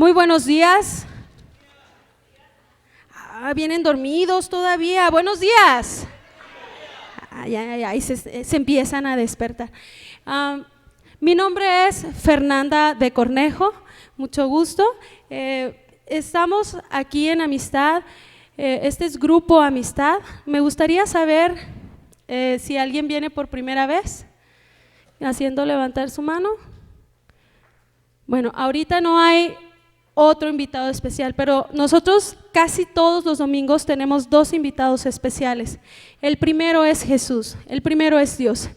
Muy buenos días. Vienen dormidos todavía. Buenos días. Ay, se empiezan a despertar. Mi nombre es Fernanda de Cornejo, mucho gusto. Estamos aquí en Amistad, este es Grupo Amistad. Me gustaría saber si alguien viene por primera vez, haciendo levantar su mano. Bueno, ahorita no hay otro invitado especial, pero nosotros casi todos los domingos tenemos dos invitados especiales. El primero es Jesús, el primero es Dios.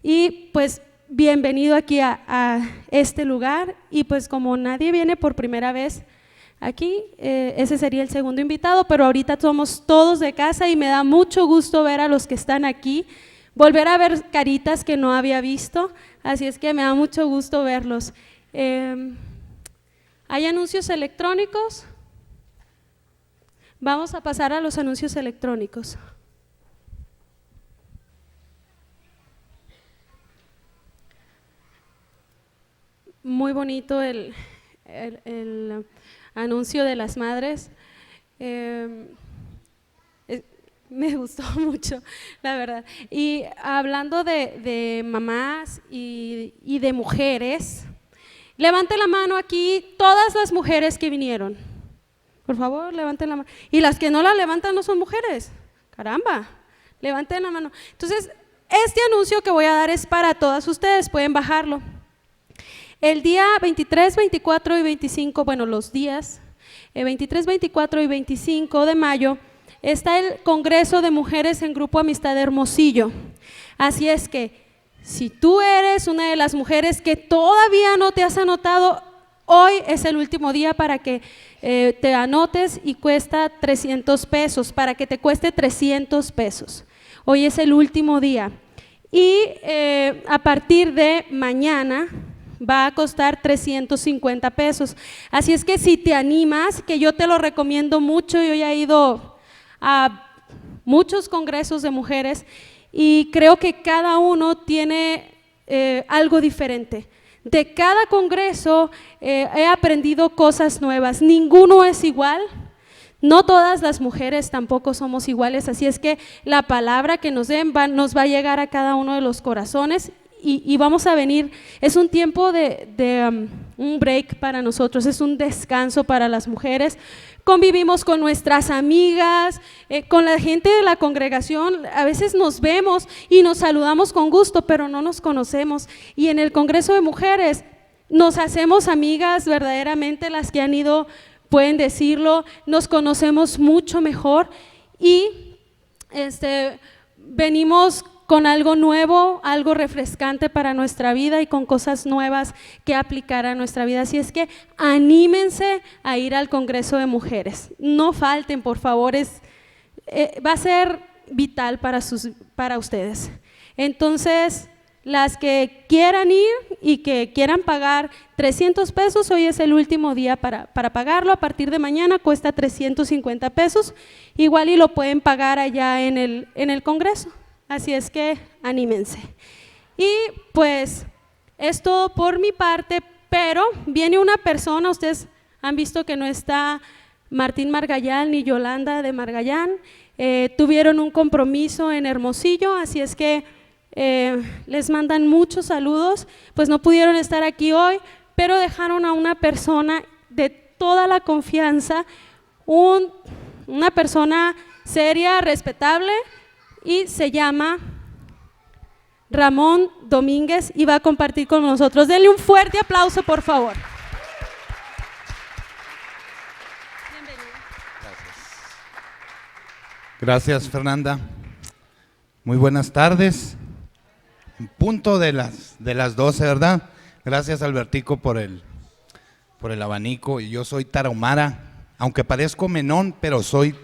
Y pues bienvenido aquí a este lugar, y pues como nadie viene por primera vez aquí, ese sería el segundo invitado, pero ahorita somos todos de casa y me da mucho gusto ver a los que están aquí, volver a ver caritas que no había visto, así es que me da mucho gusto verlos. ¿Hay anuncios electrónicos? Vamos a pasar a los anuncios electrónicos. Muy bonito el anuncio de las madres. Me gustó mucho, la verdad. Y hablando de mamás y de mujeres, levante la mano aquí todas las mujeres que vinieron. Por favor, levanten la mano. Y las que no la levantan no son mujeres. Caramba, levanten la mano. Entonces, este anuncio que voy a dar es para todas ustedes, pueden bajarlo. El día 23, 24 y 25, bueno, los días 23, 24 y 25 de mayo está el Congreso de Mujeres en Grupo Amistad Hermosillo. Así es que si tú eres una de las mujeres que todavía no te has anotado, hoy es el último día para que te anotes, y cuesta 300 pesos, para que te cueste 300 pesos. Hoy es el último día y a partir de mañana va a costar 350 pesos. Así es que si te animas, que yo te lo recomiendo mucho, yo ya he ido a muchos congresos de mujeres y creo que cada uno tiene algo diferente. De cada congreso he aprendido cosas nuevas, ninguno es igual, no todas las mujeres tampoco somos iguales, así es que la palabra que nos den nos va a llegar a cada uno de los corazones y vamos a venir. Es un tiempo de un break para nosotros, es un descanso para las mujeres. Convivimos con nuestras amigas, con la gente de la congregación, a veces nos vemos y nos saludamos con gusto, pero no nos conocemos. Y en el Congreso de Mujeres nos hacemos amigas verdaderamente, las que han ido pueden decirlo, nos conocemos mucho mejor y venimos con algo nuevo, algo refrescante para nuestra vida y con cosas nuevas que aplicar a nuestra vida. Así es que anímense a ir al Congreso de Mujeres, no falten, por favor, va a ser vital para ustedes. Entonces, las que quieran ir y que quieran pagar 300 pesos, hoy es el último día para pagarlo. A partir de mañana cuesta 350 pesos, igual y lo pueden pagar allá en el Congreso. Así es que anímense. Y pues es todo por mi parte, pero viene una persona, ustedes han visto que no está Martín Margallán ni Yolanda de Margallán, tuvieron un compromiso en Hermosillo, así es que les mandan muchos saludos, pues no pudieron estar aquí hoy, pero dejaron a una persona de toda la confianza, una persona seria, respetable, y se llama Ramón Domínguez y va a compartir con nosotros. Denle un fuerte aplauso, por favor. Bienvenido. Gracias, Fernanda. Muy buenas tardes. En punto de las 12, ¿verdad? Gracias, Albertico, por el abanico. Y yo soy tarahumara, aunque parezco menón, pero soy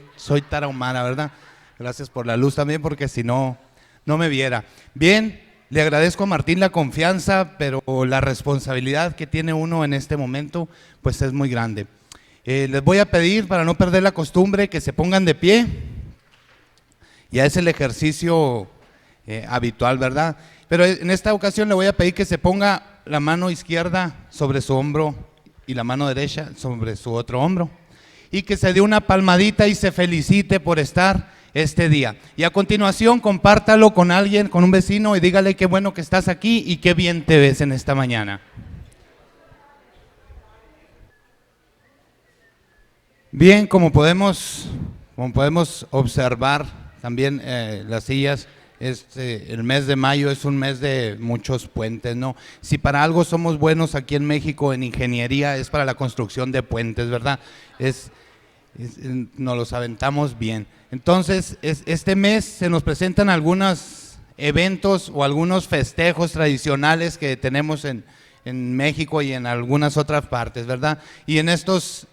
tarahumara, ¿verdad? Gracias por la luz también, porque si no, no me viera. Bien, le agradezco a Martín la confianza, pero la responsabilidad que tiene uno en este momento, pues es muy grande. Les voy a pedir, para no perder la costumbre, que se pongan de pie. Ya es el ejercicio habitual, ¿verdad? Pero en esta ocasión le voy a pedir que se ponga la mano izquierda sobre su hombro y la mano derecha sobre su otro hombro. Y que se dé una palmadita y se felicite por estar este día. Y a continuación compártalo con alguien, con un vecino, y dígale qué bueno que estás aquí y qué bien te ves en esta mañana. Bien, como podemos observar también las sillas, el mes de mayo es un mes de muchos puentes, ¿no? Si para algo somos buenos aquí en México en ingeniería, es para la construcción de puentes, ¿verdad? Nos los aventamos bien. Entonces, este mes se nos presentan algunos eventos o algunos festejos tradicionales que tenemos en México y en algunas otras partes, ¿verdad? Y en estas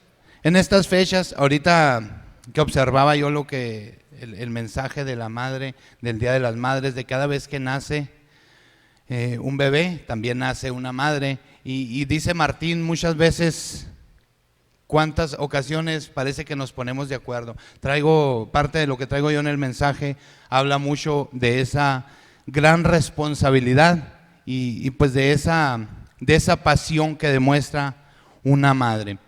fechas, ahorita que observaba yo el mensaje de la madre, del Día de las Madres, de cada vez que nace un bebé, también nace una madre, y dice Martín muchas veces, cuántas ocasiones parece que nos ponemos de acuerdo. Parte de lo que traigo yo en el mensaje, habla mucho de esa gran responsabilidad y pues de esa pasión que demuestra una madre.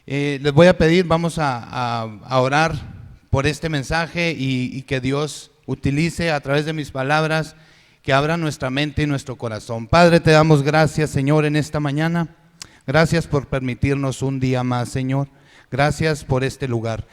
Les voy a pedir, vamos a orar por este mensaje y que Dios utilice a través de mis palabras, que abra nuestra mente y nuestro corazón. Padre, te damos gracias, Señor, en esta mañana. Gracias por permitirnos un día más, Señor. Gracias por este lugar.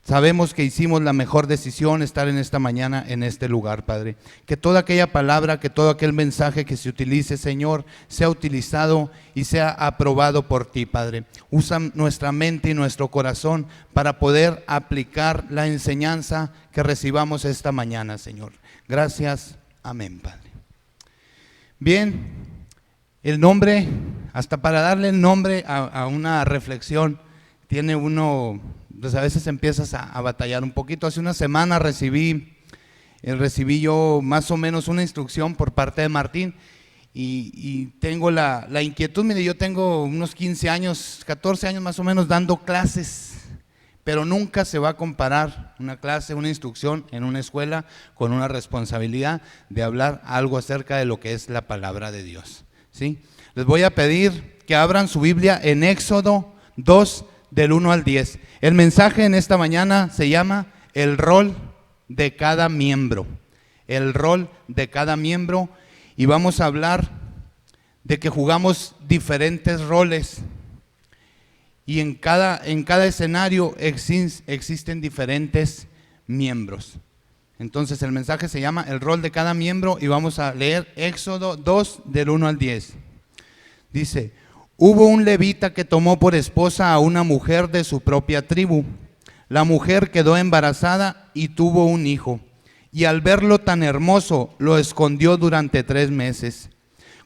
Sabemos que hicimos la mejor decisión estar en esta mañana en este lugar, Padre. Que toda aquella palabra, que todo aquel mensaje que se utilice, Señor, sea utilizado y sea aprobado por ti, Padre. Usa nuestra mente y nuestro corazón para poder aplicar la enseñanza que recibamos esta mañana, Señor. Gracias. Amén, Padre. Bien. El nombre, hasta para darle el nombre a una reflexión, tiene uno, pues a veces empiezas a batallar un poquito. Hace una semana recibí yo más o menos una instrucción por parte de Martín y tengo la inquietud. Mire, yo tengo unos 15 años, 14 años más o menos dando clases, pero nunca se va a comparar una clase, una instrucción en una escuela con una responsabilidad de hablar algo acerca de lo que es la palabra de Dios. ¿Sí? Les voy a pedir que abran su Biblia en Éxodo 2 del 1 al 10. El mensaje en esta mañana se llama el rol de cada miembro. El rol de cada miembro, y vamos a hablar de que jugamos diferentes roles y en cada escenario existen diferentes miembros. Entonces el mensaje se llama el rol de cada miembro y vamos a leer Éxodo 2 del 1 al 10. Dice: hubo un levita que tomó por esposa a una mujer de su propia tribu. La mujer quedó embarazada y tuvo un hijo, y al verlo tan hermoso lo escondió durante 3 meses.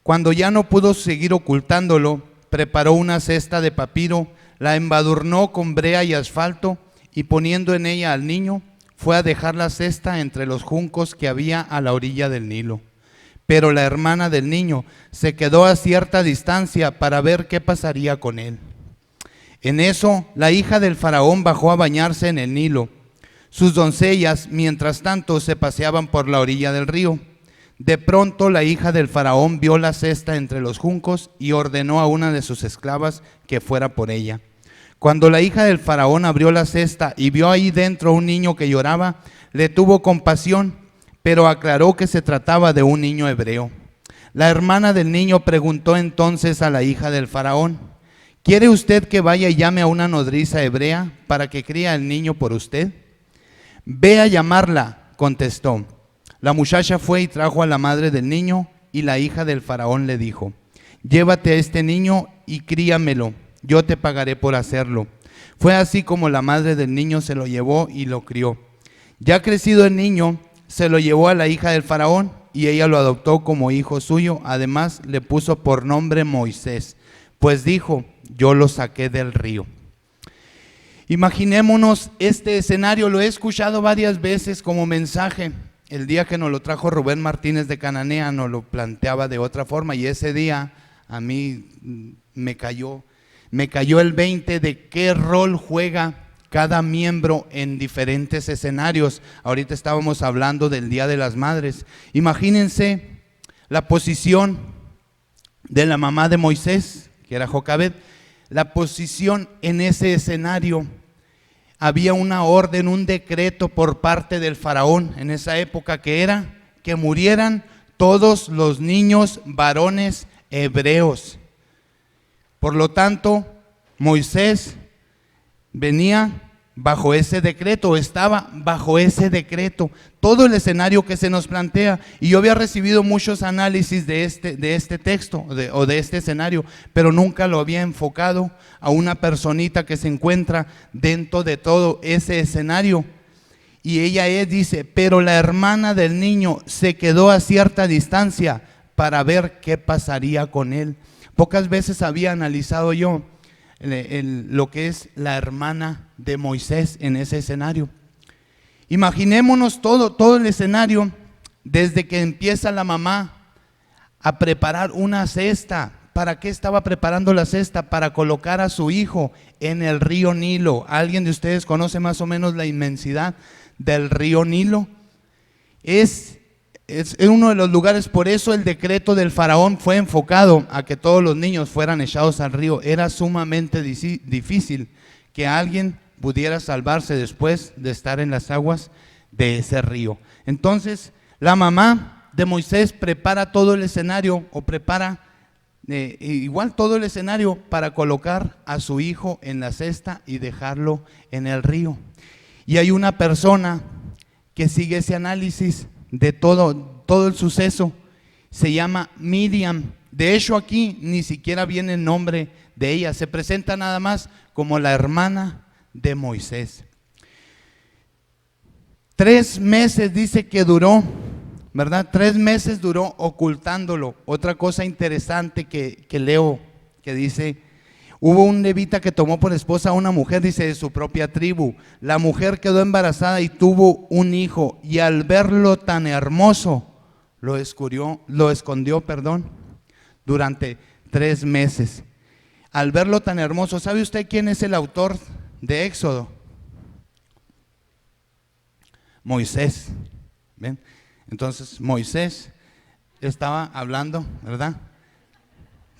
Cuando ya no pudo seguir ocultándolo, preparó una cesta de papiro, la embadurnó con brea y asfalto y poniendo en ella al niño, fue a dejar la cesta entre los juncos que había a la orilla del Nilo. Pero la hermana del niño se quedó a cierta distancia para ver qué pasaría con él. En eso, la hija del faraón bajó a bañarse en el Nilo. Sus doncellas, mientras tanto, se paseaban por la orilla del río. De pronto, la hija del faraón vio la cesta entre los juncos y ordenó a una de sus esclavas que fuera por ella. Cuando la hija del faraón abrió la cesta y vio ahí dentro un niño que lloraba, le tuvo compasión, pero aclaró que se trataba de un niño hebreo. La hermana del niño preguntó entonces a la hija del faraón: ¿quiere usted que vaya y llame a una nodriza hebrea para que críe al niño por usted? Ve a llamarla, contestó. La muchacha fue y trajo a la madre del niño, y la hija del faraón le dijo: llévate a este niño y críamelo. Yo te pagaré por hacerlo. Fue así como la madre del niño se lo llevó y lo crió. Ya crecido el niño, se lo llevó a la hija del faraón y ella lo adoptó como hijo suyo. Además, le puso por nombre Moisés, pues dijo: yo lo saqué del río. Imaginémonos este escenario, lo he escuchado varias veces como mensaje. El día que nos lo trajo Rubén Martínez de Cananea nos lo planteaba de otra forma, y ese día a mí me cayó el 20 de qué rol juega cada miembro en diferentes escenarios. Ahorita estábamos hablando del Día de las Madres. Imagínense la posición de la mamá de Moisés, que era Jocabed. la posición en ese escenario. Había una orden, un decreto por parte del faraón en esa época, que era que murieran todos los niños varones hebreos. Por lo tanto, Moisés venía bajo ese decreto, estaba bajo ese decreto, todo el escenario que se nos plantea. Y yo había recibido muchos análisis de este texto o de este escenario, pero nunca lo había enfocado a una personita que se encuentra dentro de todo ese escenario. Y ella dice, pero la hermana del niño se quedó a cierta distancia para ver qué pasaría con él. Pocas veces había analizado yo lo que es la hermana de Moisés en ese escenario. Imaginémonos todo el escenario, desde que empieza la mamá a preparar una cesta. ¿Para qué estaba preparando la cesta? Para colocar a su hijo en el río Nilo. ¿Alguien de ustedes conoce más o menos la inmensidad del río Nilo? Es uno de los lugares, por eso el decreto del faraón fue enfocado a que todos los niños fueran echados al río. Era sumamente difícil que alguien pudiera salvarse después de estar en las aguas de ese río. Entonces, la mamá de Moisés prepara todo el escenario, o prepara igual todo el escenario para colocar a su hijo en la cesta y dejarlo en el río. Y hay una persona que sigue ese análisis de todo el suceso, se llama Miriam. De hecho, aquí ni siquiera viene el nombre de ella, se presenta nada más como la hermana de Moisés. 3 meses dice que duró, ¿verdad? 3 meses duró ocultándolo. Otra cosa interesante que leo, que dice: hubo un levita que tomó por esposa a una mujer, dice, de su propia tribu. La mujer quedó embarazada y tuvo un hijo, y al verlo tan hermoso, lo escondió, durante 3 meses. Al verlo tan hermoso, ¿sabe usted quién es el autor de Éxodo? Moisés. ¿Ven? Entonces Moisés estaba hablando, ¿verdad?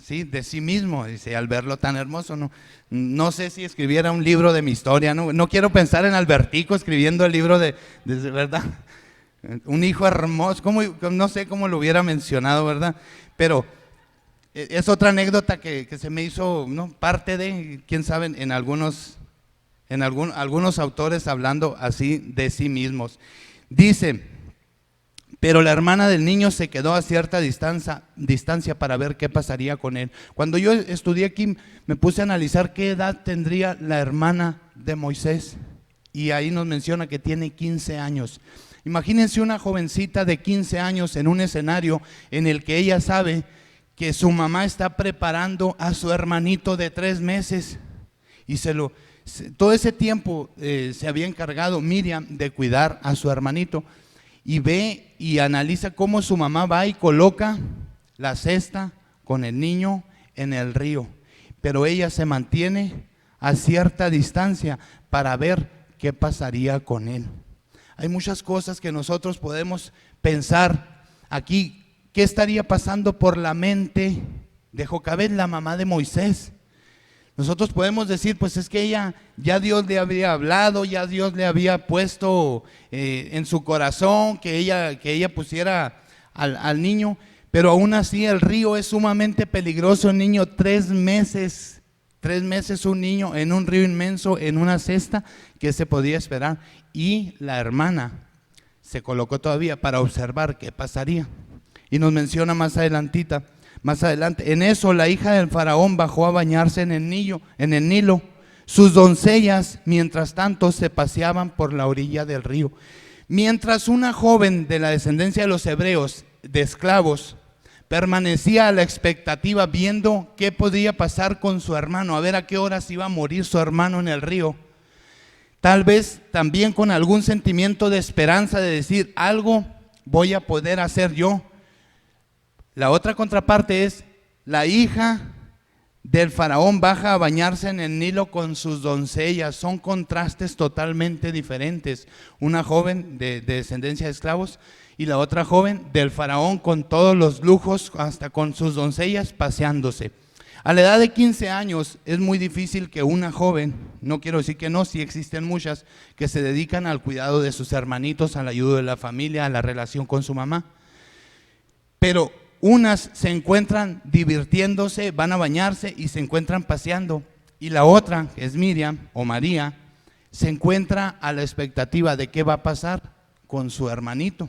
Sí, de sí mismo, dice, al verlo tan hermoso. No sé si escribiera un libro de mi historia, no quiero pensar en Albertico escribiendo el libro de ¿verdad? Un hijo hermoso, no sé cómo lo hubiera mencionado, ¿verdad? Pero es otra anécdota que se me hizo, ¿no?, parte de, quién sabe, en algunos autores hablando así de sí mismos. Dice: pero la hermana del niño se quedó a cierta distancia para ver qué pasaría con él. Cuando yo estudié aquí, me puse a analizar qué edad tendría la hermana de Moisés, y ahí nos menciona que tiene 15 años. Imagínense una jovencita de 15 años en un escenario en el que ella sabe que su mamá está preparando a su hermanito de 3 meses, y todo ese tiempo se había encargado Miriam de cuidar a su hermanito. Y ve y analiza cómo su mamá va y coloca la cesta con el niño en el río, pero ella se mantiene a cierta distancia para ver qué pasaría con él. Hay muchas cosas que nosotros podemos pensar aquí. ¿Qué estaría pasando por la mente de Jocabed, la mamá de Moisés? Nosotros podemos decir, pues es que ella, ya Dios le había hablado, ya Dios le había puesto en su corazón que ella pusiera al niño, pero aún así el río es sumamente peligroso. El niño, 3 meses un niño en un río inmenso, en una cesta, ¿qué se podía esperar? Y la hermana se colocó todavía para observar qué pasaría. Y nos menciona más adelante, en eso la hija del faraón bajó a bañarse en el Nilo. Sus doncellas, mientras tanto, se paseaban por la orilla del río. Mientras una joven de la descendencia de los hebreos, de esclavos, permanecía a la expectativa viendo qué podía pasar con su hermano, a ver a qué horas iba a morir su hermano en el río. Tal vez también con algún sentimiento de esperanza de decir, algo voy a poder hacer yo. La otra contraparte es la hija del faraón baja a bañarse en el Nilo con sus doncellas. Son contrastes totalmente diferentes. Una joven de descendencia de esclavos y la otra joven del faraón con todos los lujos, hasta con sus doncellas paseándose. A la edad de 15 años es muy difícil que una joven, no quiero decir que no, sí existen muchas, que se dedican al cuidado de sus hermanitos, a la ayuda de la familia, a la relación con su mamá. Pero unas se encuentran divirtiéndose, van a bañarse y se encuentran paseando. Y la otra, que es Miriam o María, se encuentra a la expectativa de qué va a pasar con su hermanito.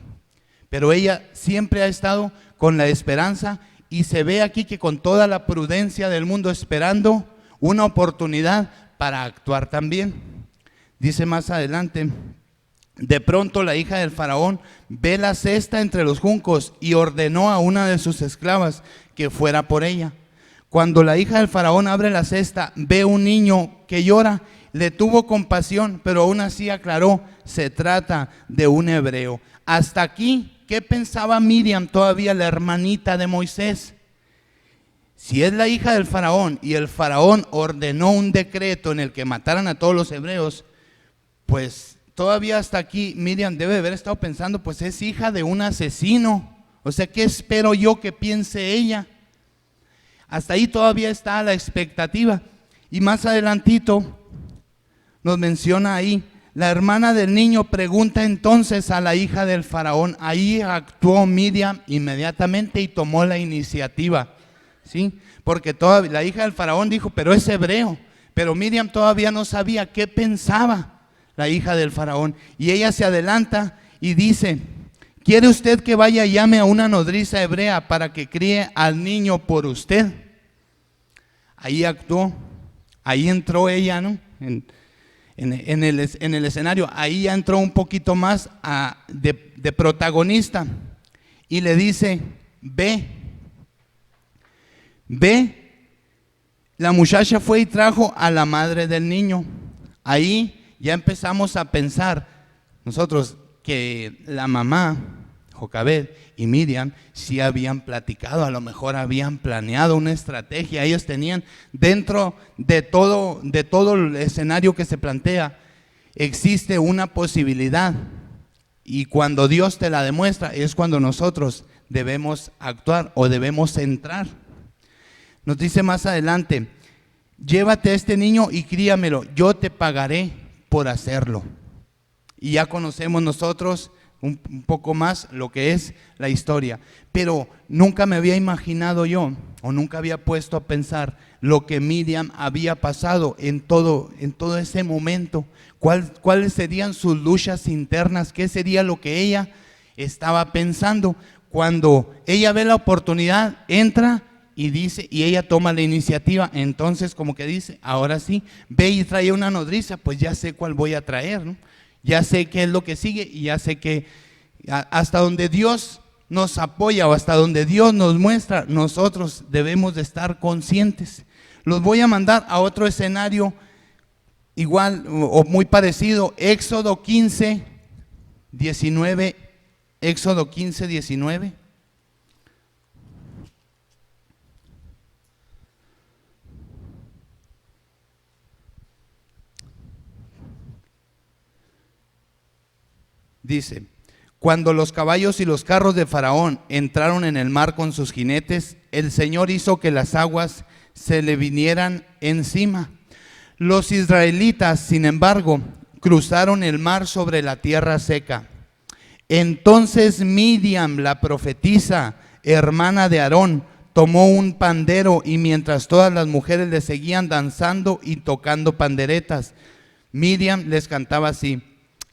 Pero ella siempre ha estado con la esperanza y se ve aquí que con toda la prudencia del mundo esperando una oportunidad para actuar también. Dice más adelante: de pronto la hija del faraón ve la cesta entre los juncos y ordenó a una de sus esclavas que fuera por ella. Cuando la hija del faraón abre la cesta, ve un niño que llora. Le tuvo compasión, pero aún así aclaró: se trata de un hebreo. Hasta aquí, ¿qué pensaba Miriam, todavía la hermanita de Moisés? Si es la hija del faraón y el faraón ordenó un decreto en el que mataran a todos los hebreos, pues todavía hasta aquí Miriam debe haber estado pensando: pues es hija de un asesino. O sea, ¿qué espero yo que piense ella? Hasta ahí todavía está la expectativa. Y más adelantito nos menciona ahí: la hermana del niño pregunta entonces a la hija del faraón. Ahí actuó Miriam inmediatamente y tomó la iniciativa, ¿sí? Porque todavía la hija del faraón dijo: pero es hebreo. Pero Miriam todavía no sabía qué pensaba la hija del faraón. Y ella se adelanta y dice: ¿quiere usted que vaya y llame a una nodriza hebrea para que críe al niño por usted? Ahí actuó, ahí entró ella, ¿no? En el escenario. Ahí ya entró un poquito más de protagonista y le dice: ve. La muchacha fue y trajo a la madre del niño. Ahí ya empezamos a pensar nosotros que la mamá, Jocabed y Miriam, sí habían platicado, a lo mejor habían planeado una estrategia. Ellos tenían, dentro de todo el escenario que se plantea, existe una posibilidad, y cuando Dios te la demuestra es cuando nosotros debemos actuar o debemos entrar. Nos dice más adelante: llévate a este niño y críamelo, yo te pagaré por hacerlo. Y ya conocemos nosotros un poco más lo que es la historia, pero nunca me había imaginado yo, o nunca había puesto a pensar lo que Miriam había pasado en todo ese momento. ¿Cuáles serían sus luchas internas? ¿Qué sería lo que ella estaba pensando? Cuando ella ve la oportunidad, entra y dice, y ella toma la iniciativa. Entonces como que dice: ahora sí, ve y trae una nodriza, pues ya sé cuál voy a traer, ¿no? Ya sé qué es lo que sigue, y ya sé que hasta donde Dios nos apoya o hasta donde Dios nos muestra, nosotros debemos de estar conscientes. Los voy a mandar a otro escenario igual o muy parecido. Éxodo 15, 19. Éxodo 15, 19. Dice: cuando los caballos y los carros de Faraón entraron en el mar con sus jinetes, el Señor hizo que las aguas se le vinieran encima. Los israelitas, sin embargo, cruzaron el mar sobre la tierra seca. Entonces Miriam, la profetisa, hermana de Aarón, tomó un pandero, y mientras todas las mujeres le seguían danzando y tocando panderetas, Miriam les cantaba así: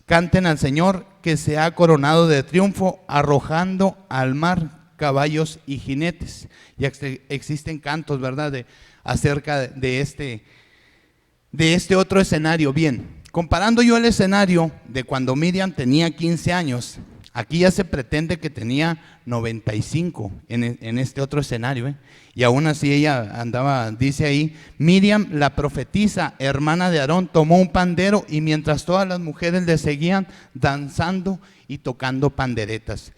canten al Señor, que se ha coronado de triunfo, arrojando al mar caballos y jinetes. Ya existen cantos, ¿verdad?, acerca de este otro escenario. Bien, comparando yo el escenario de cuando Miriam tenía 15 años, aquí ya se pretende que tenía 95 en este otro escenario, y aún así ella andaba, dice ahí: Miriam, la profetisa, hermana de Aarón, tomó un pandero, y mientras todas las mujeres le seguían danzando y tocando panderetas.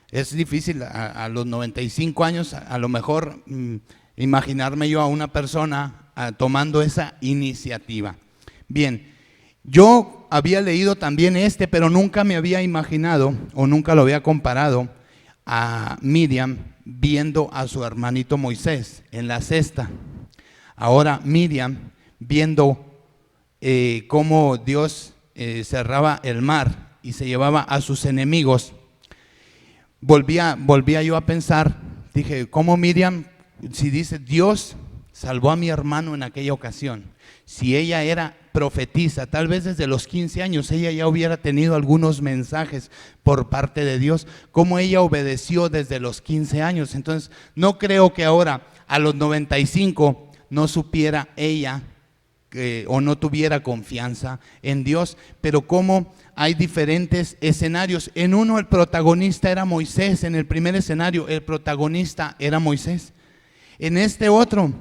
Es difícil a los 95 años, a lo mejor imaginarme yo a una persona tomando esa iniciativa. Bien, yo había leído también pero nunca me había imaginado o nunca lo había comparado a Miriam viendo a su hermanito Moisés en la cesta. Ahora Miriam, viendo cómo Dios cerraba el mar y se llevaba a sus enemigos, volvía yo a pensar, dije, ¿cómo Miriam, si dice Dios salvó a mi hermano en aquella ocasión? Si ella era profetisa, tal vez desde los 15 años ella ya hubiera tenido algunos mensajes por parte de Dios, ¿cómo ella obedeció desde los 15 años? Entonces, no creo que ahora a los 95 no supiera ella o no tuviera confianza en Dios, pero cómo hay diferentes escenarios. En uno el protagonista era Moisés, en el primer escenario el protagonista era Moisés. En este otro,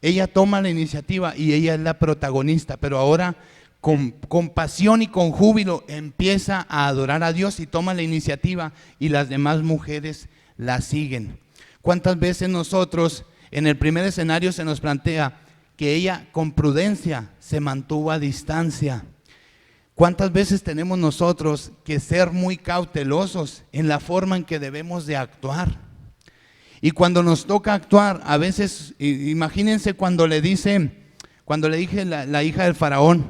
ella toma la iniciativa y ella es la protagonista, pero ahora con pasión y con júbilo empieza a adorar a Dios y toma la iniciativa y las demás mujeres la siguen. ¿Cuántas veces nosotros en el primer escenario se nos plantea que ella con prudencia se mantuvo a distancia? ¿Cuántas veces tenemos nosotros que ser muy cautelosos en la forma en que debemos de actuar? Y cuando nos toca actuar, a veces, imagínense cuando le dije la hija del faraón,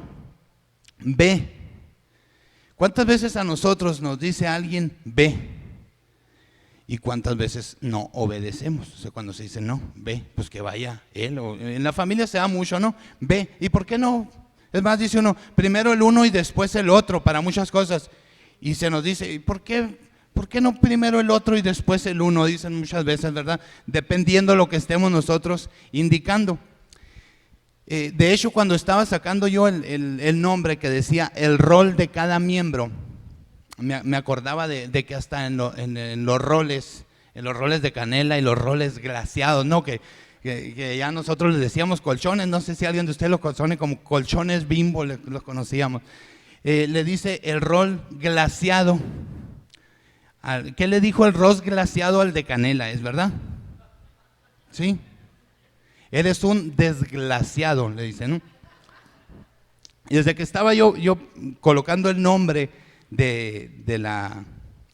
ve. ¿Cuántas veces a nosotros nos dice alguien, ve? ¿Y cuántas veces no obedecemos? O sea, cuando se dice, no, ve, pues que vaya él. O en la familia se da mucho, ¿no? Ve. ¿Y por qué no? Es más, dice uno, primero el uno y después el otro para muchas cosas. Y se nos dice, ¿por qué no primero el otro y después el uno? Dicen muchas veces, ¿verdad? Dependiendo de lo que estemos nosotros indicando. De hecho, cuando estaba sacando yo el nombre que decía el rol de cada miembro, me acordaba de que hasta en los roles de canela y los roles glaseados, ¿no? Que ya nosotros les decíamos colchones, no sé si alguien de ustedes los conoce como colchones Bimbo, los conocíamos. Le dice el rol glaseado. ¿Qué le dijo el rol glaseado al de canela? ¿Es verdad? ¿Sí? Eres un desglaciado, le dice, ¿no? Y desde que estaba yo colocando el nombre de la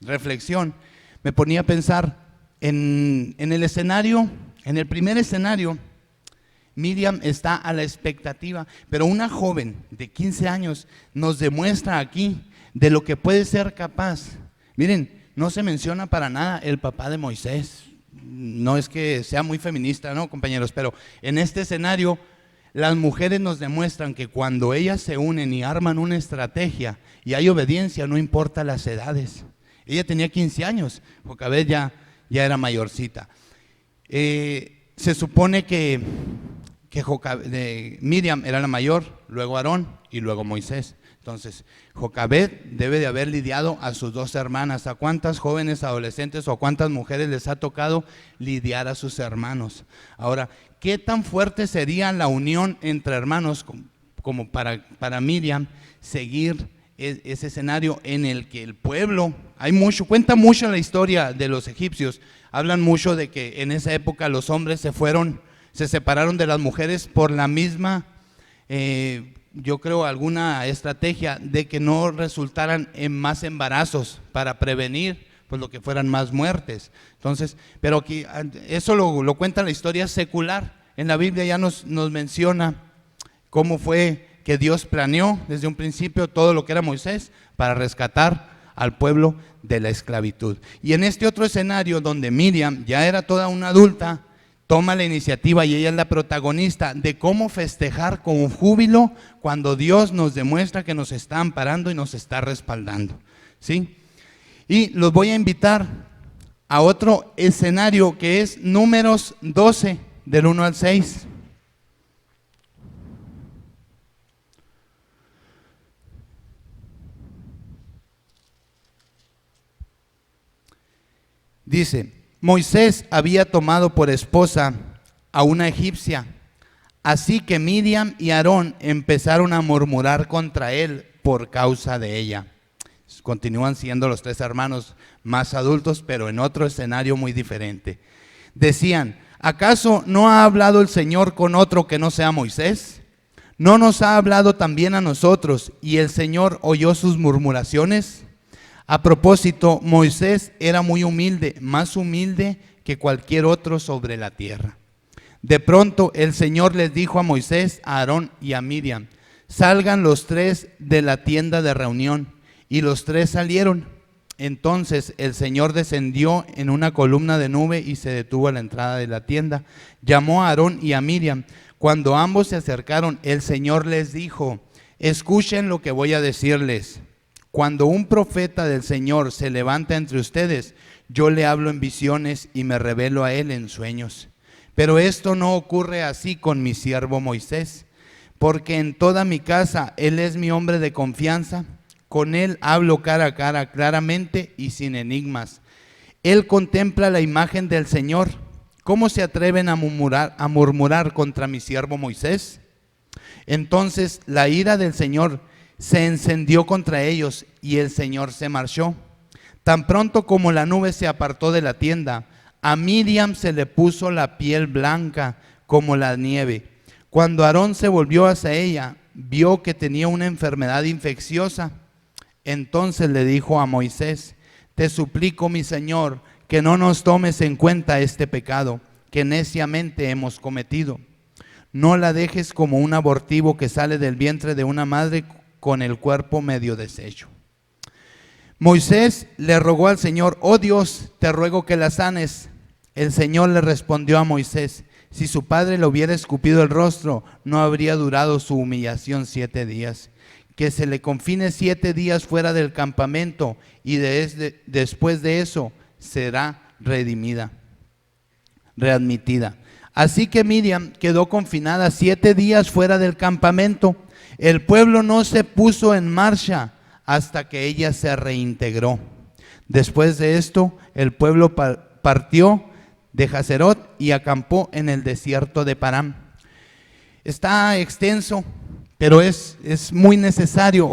reflexión, me ponía a pensar en el escenario, en el primer escenario. Miriam está a la expectativa, pero una joven de 15 años nos demuestra aquí de lo que puede ser capaz. Miren, no se menciona para nada el papá de Moisés. No es que sea muy feminista, ¿no, compañeros? Pero en este escenario, las mujeres nos demuestran que cuando ellas se unen y arman una estrategia y hay obediencia, no importa las edades. Ella tenía 15 años, Jocabed ya era mayorcita. Se supone que Miriam era la mayor, luego Aarón y luego Moisés. Entonces, Jocabed debe de haber lidiado a sus dos hermanas. ¿A cuántas jóvenes adolescentes o a cuántas mujeres les ha tocado lidiar a sus hermanos? Ahora, ¿qué tan fuerte sería la unión entre hermanos como para Miriam seguir ese escenario en el que el pueblo, cuenta mucho la historia de los egipcios, hablan mucho de que en esa época los hombres se separaron de las mujeres por la misma yo creo alguna estrategia de que no resultaran en más embarazos para prevenir pues lo que fueran más muertes. Entonces, pero aquí eso lo cuenta la historia secular. En la Biblia ya nos menciona cómo fue que Dios planeó desde un principio todo lo que era Moisés para rescatar al pueblo de la esclavitud. Y en este otro escenario donde Miriam ya era toda una adulta, toma la iniciativa y ella es la protagonista de cómo festejar con júbilo cuando Dios nos demuestra que nos está amparando y nos está respaldando, ¿sí? Y los voy a invitar a otro escenario que es Números 12, del 1 al 6. Dice: Moisés había tomado por esposa a una egipcia, así que Miriam y Aarón empezaron a murmurar contra él por causa de ella. Continúan siendo los tres hermanos más adultos, pero en otro escenario muy diferente. Decían: ¿acaso no ha hablado el Señor con otro que no sea Moisés? ¿No nos ha hablado también a nosotros y el Señor oyó sus murmuraciones? A propósito, Moisés era muy humilde, más humilde que cualquier otro sobre la tierra. De pronto el Señor les dijo a Moisés, a Aarón y a Miriam: salgan los tres de la tienda de reunión. Y los tres salieron. Entonces el Señor descendió en una columna de nube y se detuvo a la entrada de la tienda. Llamó a Aarón y a Miriam. Cuando ambos se acercaron, el Señor les dijo: escuchen lo que voy a decirles. Cuando un profeta del Señor se levanta entre ustedes, yo le hablo en visiones y me revelo a él en sueños. Pero esto no ocurre así con mi siervo Moisés, porque en toda mi casa él es mi hombre de confianza. Con él hablo cara a cara, claramente y sin enigmas. Él contempla la imagen del Señor. ¿Cómo se atreven a murmurar contra mi siervo Moisés? Entonces la ira del Señor se encendió contra ellos y el Señor se marchó. Tan pronto como la nube se apartó de la tienda, a Miriam se le puso la piel blanca como la nieve. Cuando Aarón se volvió hacia ella, vio que tenía una enfermedad infecciosa. Entonces le dijo a Moisés: te suplico, mi Señor, que no nos tomes en cuenta este pecado que neciamente hemos cometido. No la dejes como un abortivo que sale del vientre de una madre con el cuerpo medio deshecho. Moisés le rogó al Señor: oh Dios, te ruego que la sanes. El Señor le respondió a Moisés: si su padre le hubiera escupido el rostro, no habría durado su humillación 7 días. Que se le confine 7 días fuera del campamento y después de eso será readmitida. Así que Miriam quedó confinada 7 días fuera del campamento. El pueblo no se puso en marcha hasta que ella se reintegró. Después de esto, el pueblo partió de Hazerot y acampó en el desierto de Parán. Está extenso, pero es muy necesario,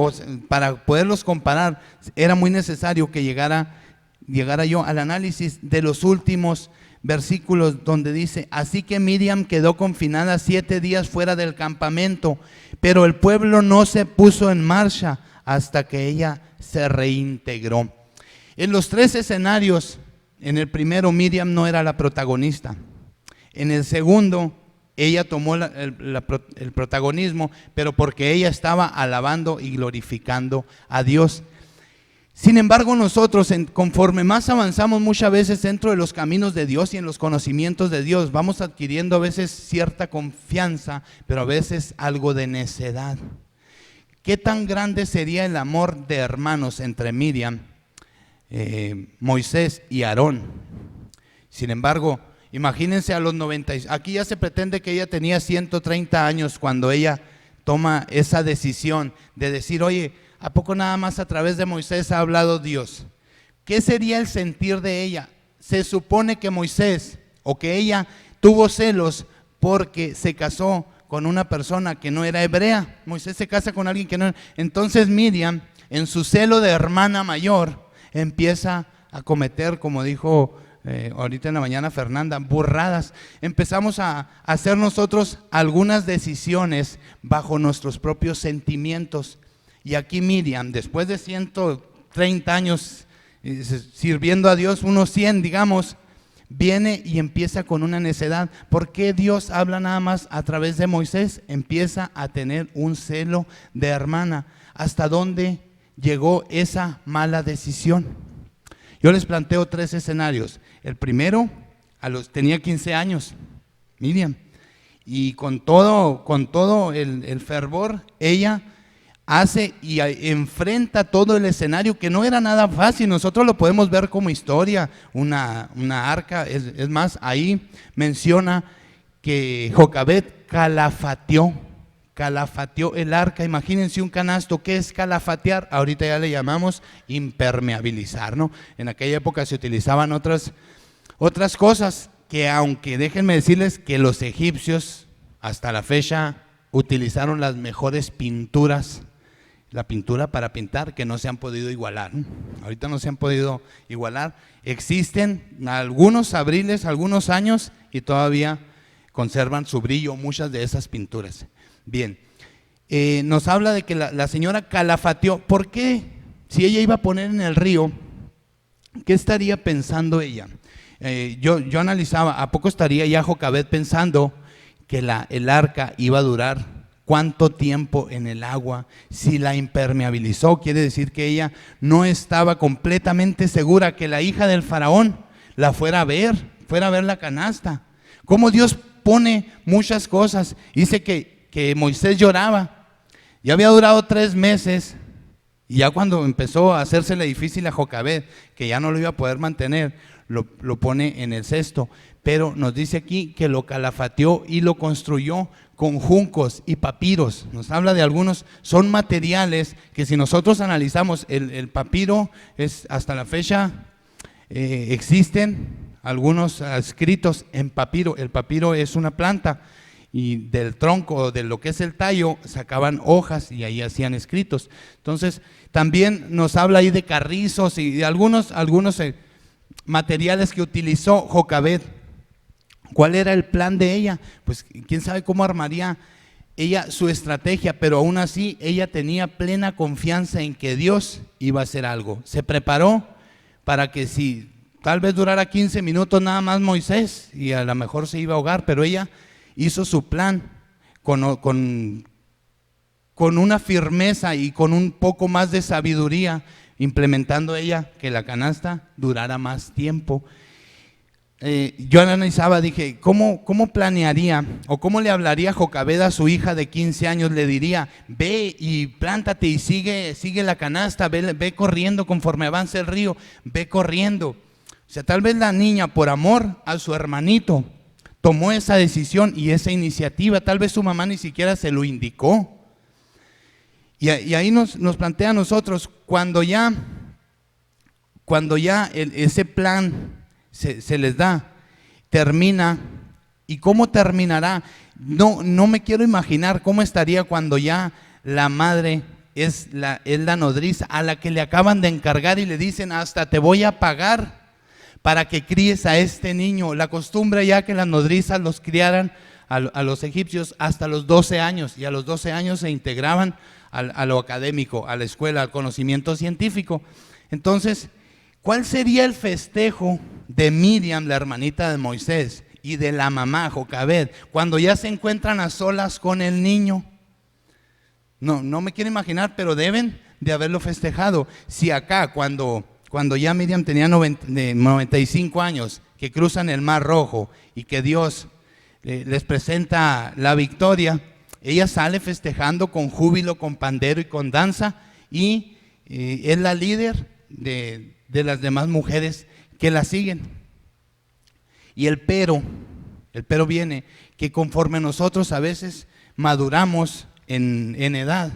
para poderlos comparar, era muy necesario que llegara yo al análisis de los últimos versículos donde dice: así que Miriam quedó confinada 7 días fuera del campamento, pero el pueblo no se puso en marcha hasta que ella se reintegró. En los 3 escenarios, en el primero Miriam no era la protagonista. En el segundo, ella tomó el protagonismo, pero porque ella estaba alabando y glorificando a Dios. Sin embargo, nosotros, conforme más avanzamos muchas veces dentro de los caminos de Dios y en los conocimientos de Dios, vamos adquiriendo a veces cierta confianza, pero a veces algo de necedad. ¿Qué tan grande sería el amor de hermanos entre Miriam, Moisés y Aarón? Sin embargo, imagínense a los 90, aquí ya se pretende que ella tenía 130 años cuando ella toma esa decisión de decir: oye, ¿a poco nada más a través de Moisés ha hablado Dios? ¿Qué sería el sentir de ella? Se supone que Moisés, o que ella tuvo celos porque se casó con una persona que no era hebrea. Moisés se casa con alguien que no era. Entonces Miriam, en su celo de hermana mayor, empieza a cometer, como dijo ahorita en la mañana Fernanda, burradas. Empezamos a hacer nosotros algunas decisiones bajo nuestros propios sentimientos. Y aquí Miriam, después de 130 años sirviendo a Dios, unos 100 digamos, viene y empieza con una necedad. ¿Por qué Dios habla nada más a través de Moisés? Empieza a tener un celo de hermana. ¿Hasta dónde llegó esa mala decisión? Yo les planteo 3 escenarios. El primero, tenía 15 años, Miriam, y con todo el fervor, ella hace y enfrenta todo el escenario, que no era nada fácil. Nosotros lo podemos ver como historia, una arca. Es más, ahí menciona que Jocabed calafateó el arca. Imagínense un canasto. ¿Qué es calafatear? Ahorita ya le llamamos impermeabilizar, ¿no? En aquella época se utilizaban otras cosas que, aunque déjenme decirles que los egipcios hasta la fecha utilizaron las mejores pinturas, la pintura para pintar, que no se han podido igualar. Ahorita no se han podido igualar. Existen algunos abriles, algunos años, y todavía conservan su brillo muchas de esas pinturas. Bien, nos habla de que la señora calafateó. ¿Por qué? Si ella iba a poner en el río, ¿qué estaría pensando ella? Yo analizaba, ¿a poco estaría ya Jocabed pensando que el arca iba a durar cuánto tiempo en el agua? Si la impermeabilizó, quiere decir que ella no estaba completamente segura que la hija del faraón la fuera a ver la canasta. Cómo Dios pone muchas cosas. Dice que Moisés lloraba. Ya había durado 3 meses y ya cuando empezó a hacérsele difícil a Jocabed, que ya no lo iba a poder mantener, lo pone en el cesto. Pero nos dice aquí que lo calafateó y lo construyó con juncos y papiros. Nos habla de algunos, son materiales que si nosotros analizamos, el papiro es hasta la fecha, existen algunos escritos en papiro. El papiro es una planta y del tronco, de lo que es el tallo, sacaban hojas y ahí hacían escritos. Entonces también nos habla ahí de carrizos y de algunos materiales que utilizó Jocabed. ¿Cuál era el plan de ella? Pues quién sabe cómo armaría ella su estrategia, pero aún así ella tenía plena confianza en que Dios iba a hacer algo. Se preparó para que si tal vez durara 15 minutos nada más Moisés y a lo mejor se iba a ahogar, pero ella hizo su plan con una firmeza y con un poco más de sabiduría, implementando ella que la canasta durara más tiempo. Yo analizaba, dije, ¿cómo planearía o cómo le hablaría Jocabed a su hija de 15 años? Le diría, ve y plántate y sigue la canasta, ve corriendo conforme avanza el río, ve corriendo. O sea, tal vez la niña, por amor a su hermanito, tomó esa decisión y esa iniciativa. Tal vez su mamá ni siquiera se lo indicó. Y ahí nos plantea a nosotros, cuando ya ese plan se les da, termina. ¿Y cómo terminará? No me quiero imaginar cómo estaría cuando ya la madre es la nodriza a la que le acaban de encargar y le dicen, hasta te voy a pagar para que críes a este niño. La costumbre ya que las nodrizas los criaran a los egipcios hasta los 12 años, y a los 12 años se integraban a lo académico, a la escuela, al conocimiento científico. Entonces, ¿cuál sería el festejo de Miriam, la hermanita de Moisés, y de la mamá Jocabed, cuando ya se encuentran a solas con el niño? No me quiero imaginar, pero deben de haberlo festejado. Si acá, cuando ya Miriam tenía 95 años, que cruzan el Mar Rojo y que Dios les presenta la victoria, ella sale festejando con júbilo, con pandero y con danza, y es la líder de las demás mujeres que la siguen. Y el pero viene, que conforme nosotros a veces maduramos en edad,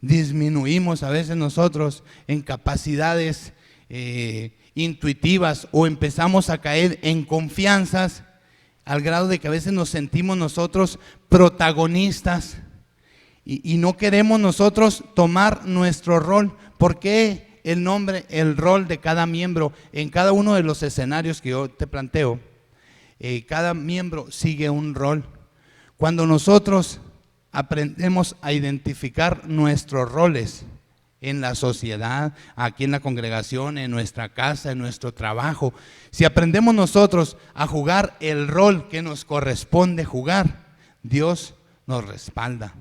disminuimos a veces nosotros en capacidades intuitivas, o empezamos a caer en confianzas al grado de que a veces nos sentimos nosotros protagonistas y no queremos nosotros tomar nuestro rol. ¿Por qué el rol de cada miembro en cada uno de los escenarios que yo te planteo? Cada miembro sigue un rol. Cuando nosotros aprendemos a identificar nuestros roles en la sociedad, aquí en la congregación, en nuestra casa, en nuestro trabajo, si aprendemos nosotros a jugar el rol que nos corresponde jugar, Dios nos respalda.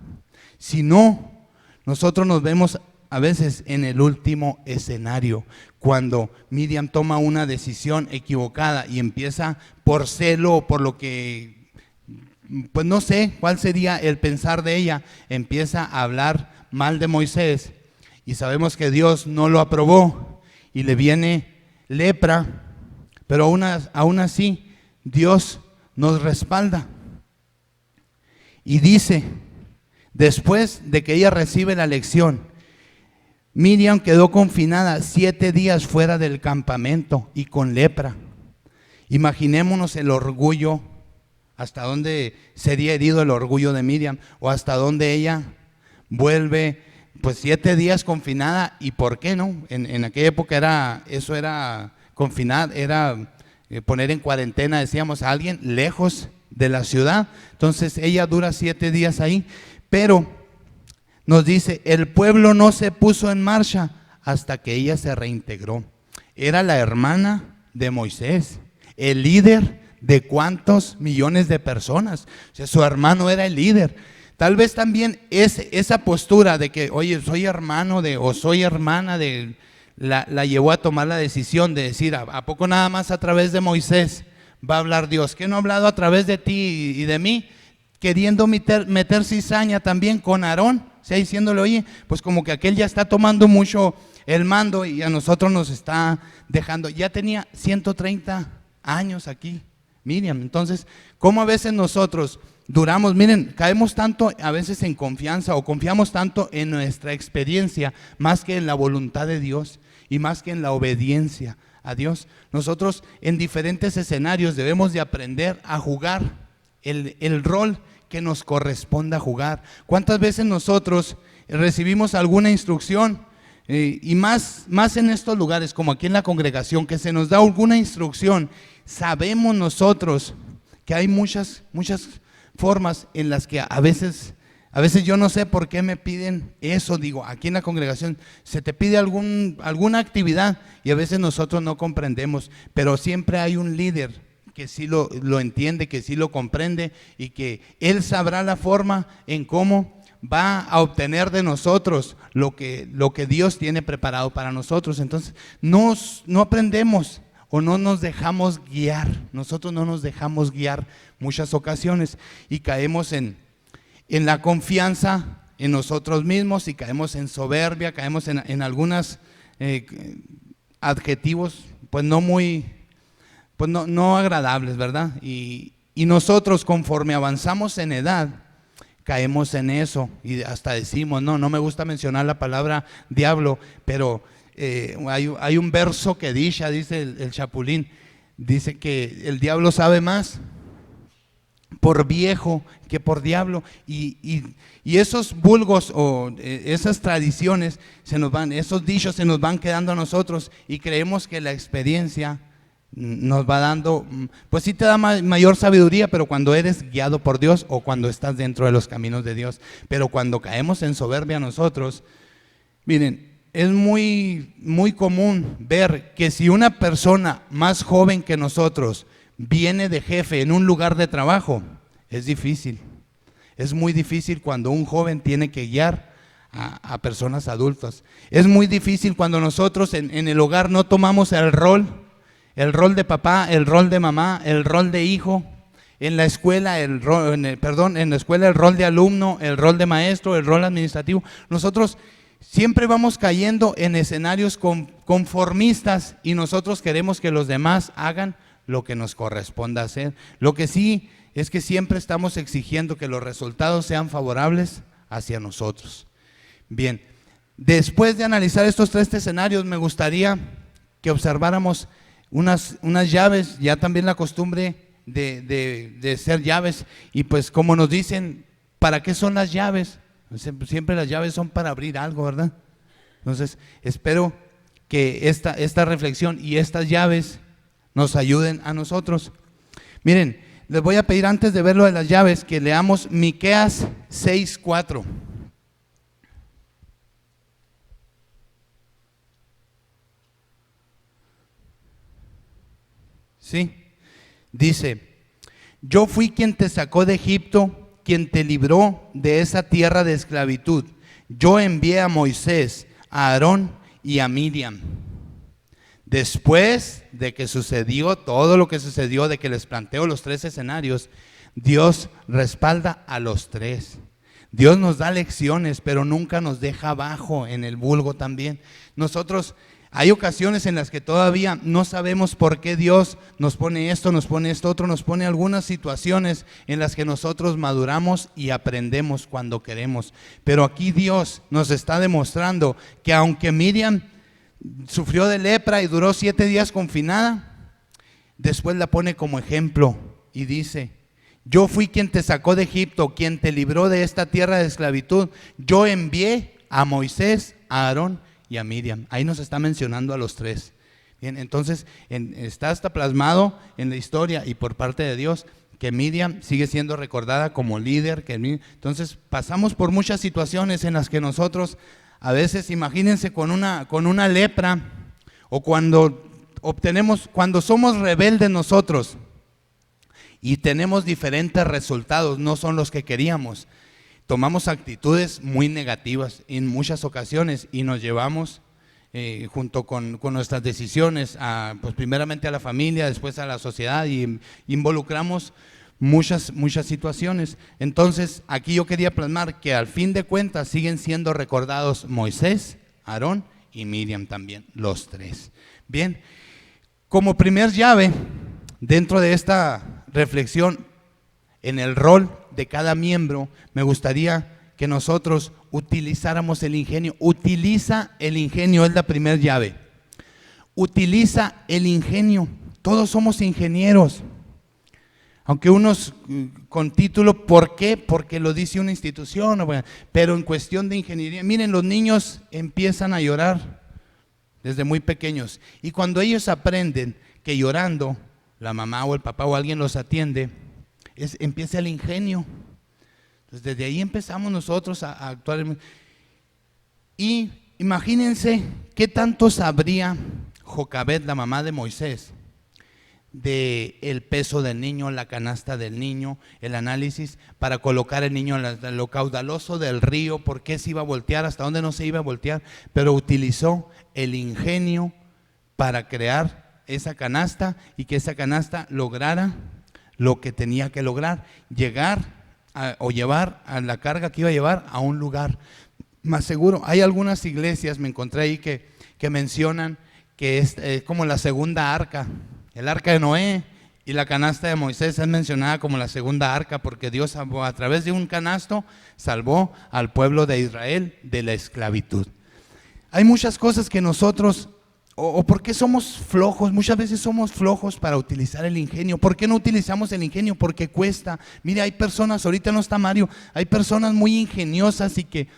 Si no, nosotros nos vemos a veces en el último escenario, cuando Miriam toma una decisión equivocada y empieza por celo o por lo que, pues no sé cuál sería el pensar de ella, empieza a hablar mal de Moisés, y sabemos que Dios no lo aprobó y le viene lepra, pero aún así Dios nos respalda. Y dice, después de que ella recibe la lección, Miriam quedó confinada 7 días fuera del campamento y con lepra. Imaginémonos el orgullo, hasta dónde sería herido el orgullo de Miriam, o hasta dónde ella vuelve, pues 7 días confinada. ¿Y por qué no? En aquella época eso era confinar, era poner en cuarentena, decíamos, a alguien lejos de la ciudad. Entonces ella dura 7 días ahí, pero nos dice, el pueblo no se puso en marcha hasta que ella se reintegró. era la hermana de Moisés, el líder de cuántos millones de personas. O sea, su hermano era el líder. Tal vez también esa postura de que, oye, soy hermano de, o soy hermana de, la llevó a tomar la decisión de decir, ¿a poco nada más a través de Moisés va a hablar Dios? ¿Qué no ha hablado a través de ti y de mí? Queriendo meter cizaña también con Aarón, o sea, diciéndole, oye, pues como que aquel ya está tomando mucho el mando y a nosotros nos está dejando. Ya tenía 130 años aquí, Miriam. Entonces, ¿cómo a veces nosotros duramos? Miren, caemos tanto a veces en confianza o confiamos tanto en nuestra experiencia más que en la voluntad de Dios y más que en la obediencia a Dios. Nosotros en diferentes escenarios debemos de aprender a jugar el rol que nos corresponda jugar. ¿Cuántas veces nosotros recibimos alguna instrucción? Y más en estos lugares como aquí en la congregación, que se nos da alguna instrucción, sabemos nosotros que hay muchas formas en las que a veces yo no sé por qué me piden eso. Digo, aquí en la congregación se te pide alguna actividad y a veces nosotros no comprendemos, pero siempre hay un líder que sí lo entiende, que sí lo comprende y que él sabrá la forma en cómo va a obtener de nosotros lo que Dios tiene preparado para nosotros. Entonces no aprendemos o no nos dejamos guiar. Nosotros no nos dejamos guiar muchas ocasiones y caemos en la confianza en nosotros mismos y caemos en soberbia, caemos en algunos adjetivos pues no agradables, ¿verdad? Y nosotros conforme avanzamos en edad caemos en eso y hasta decimos, no me gusta mencionar la palabra diablo, pero hay un verso que dice el Chapulín, dice que el diablo sabe más por viejo que por diablo, y esos vulgos o esas tradiciones esos dichos se nos van quedando a nosotros y creemos que la experiencia nos va dando, pues sí te da mayor sabiduría, pero cuando eres guiado por Dios o cuando estás dentro de los caminos de Dios. Pero cuando caemos en soberbia nosotros, miren, es muy común ver que si una persona más joven que nosotros viene de jefe en un lugar de trabajo, es difícil. Es muy difícil cuando un joven tiene que guiar a personas adultas. Es muy difícil cuando nosotros en el hogar no tomamos el rol de papá, el rol de mamá, el rol de hijo. En la escuela el rol de alumno, el rol de maestro, el rol administrativo. Nosotros siempre vamos cayendo en escenarios conformistas y nosotros queremos que los demás hagan lo que nos corresponda hacer. Lo que sí es que siempre estamos exigiendo que los resultados sean favorables hacia nosotros. Bien, después de analizar estos tres escenarios, me gustaría que observáramos unas llaves, ya también la costumbre de ser llaves, y pues como nos dicen, ¿para qué son las llaves? Siempre las llaves son para abrir algo, ¿verdad? Entonces, espero que esta reflexión y estas llaves nos ayuden a nosotros. Miren, les voy a pedir antes de ver lo de las llaves que leamos Miqueas 6:4. ¿Sí? Dice: yo fui quien te sacó de Egipto, quien te libró de esa tierra de esclavitud. Yo envié a Moisés, a Aarón y a Miriam. Después de que sucedió todo lo que sucedió, de que les planteo los tres escenarios, Dios respalda a los tres. Dios nos da lecciones, pero nunca nos deja abajo en el vulgo también. Nosotros, hay ocasiones en las que todavía no sabemos por qué Dios nos pone esto otro, nos pone algunas situaciones en las que nosotros maduramos y aprendemos cuando queremos. Pero aquí Dios nos está demostrando que aunque Miriam sufrió de lepra y duró 7 días confinada, después la pone como ejemplo y dice: yo fui quien te sacó de Egipto, quien te libró de esta tierra de esclavitud. Yo envié a Moisés, a Aarón y a Miriam. Ahí nos está mencionando a los tres. Bien, entonces está hasta plasmado en la historia y por parte de Dios que Miriam sigue siendo recordada como líder. Entonces pasamos por muchas situaciones en las que nosotros a veces, imagínense con una lepra, o cuando obtenemos, cuando somos rebeldes nosotros y tenemos diferentes resultados, no son los que queríamos, tomamos actitudes muy negativas en muchas ocasiones y nos llevamos junto con nuestras decisiones, pues primeramente a la familia, después a la sociedad, y involucramos muchas situaciones. Entonces aquí yo quería plasmar que al fin de cuentas siguen siendo recordados Moisés, Aarón y Miriam también, los tres. Bien, como primer llave dentro de esta reflexión en el rol de cada miembro, me gustaría que nosotros utilizáramos el ingenio. Utiliza el ingenio, es la primera llave. Utiliza el ingenio. Todos somos ingenieros. Aunque unos con título, ¿por qué? Porque lo dice una institución, pero en cuestión de ingeniería, miren, los niños empiezan a llorar desde muy pequeños, y cuando ellos aprenden que llorando la mamá o el papá o alguien los atiende, empieza el ingenio. Entonces desde ahí empezamos nosotros a actuar. Y imagínense qué tanto sabría Jocabed, la mamá de Moisés, de el peso del niño, la canasta del niño, el análisis para colocar el niño en lo caudaloso del río, por qué se iba a voltear, hasta dónde no se iba a voltear, pero utilizó el ingenio para crear esa canasta y que esa canasta lograra lo que tenía que lograr, llegar o llevar a la carga que iba a llevar a un lugar más seguro. Hay algunas iglesias, me encontré ahí, que mencionan que es como la segunda arca. El arca de Noé y la canasta de Moisés es mencionada como la segunda arca, porque Dios a través de un canasto salvó al pueblo de Israel de la esclavitud. Hay muchas cosas que nosotros, o ¿por qué somos flojos? Muchas veces somos flojos para utilizar el ingenio. ¿Por qué no utilizamos el ingenio? Porque cuesta. Mire, hay personas, ahorita no está Mario, hay personas muy ingeniosas y que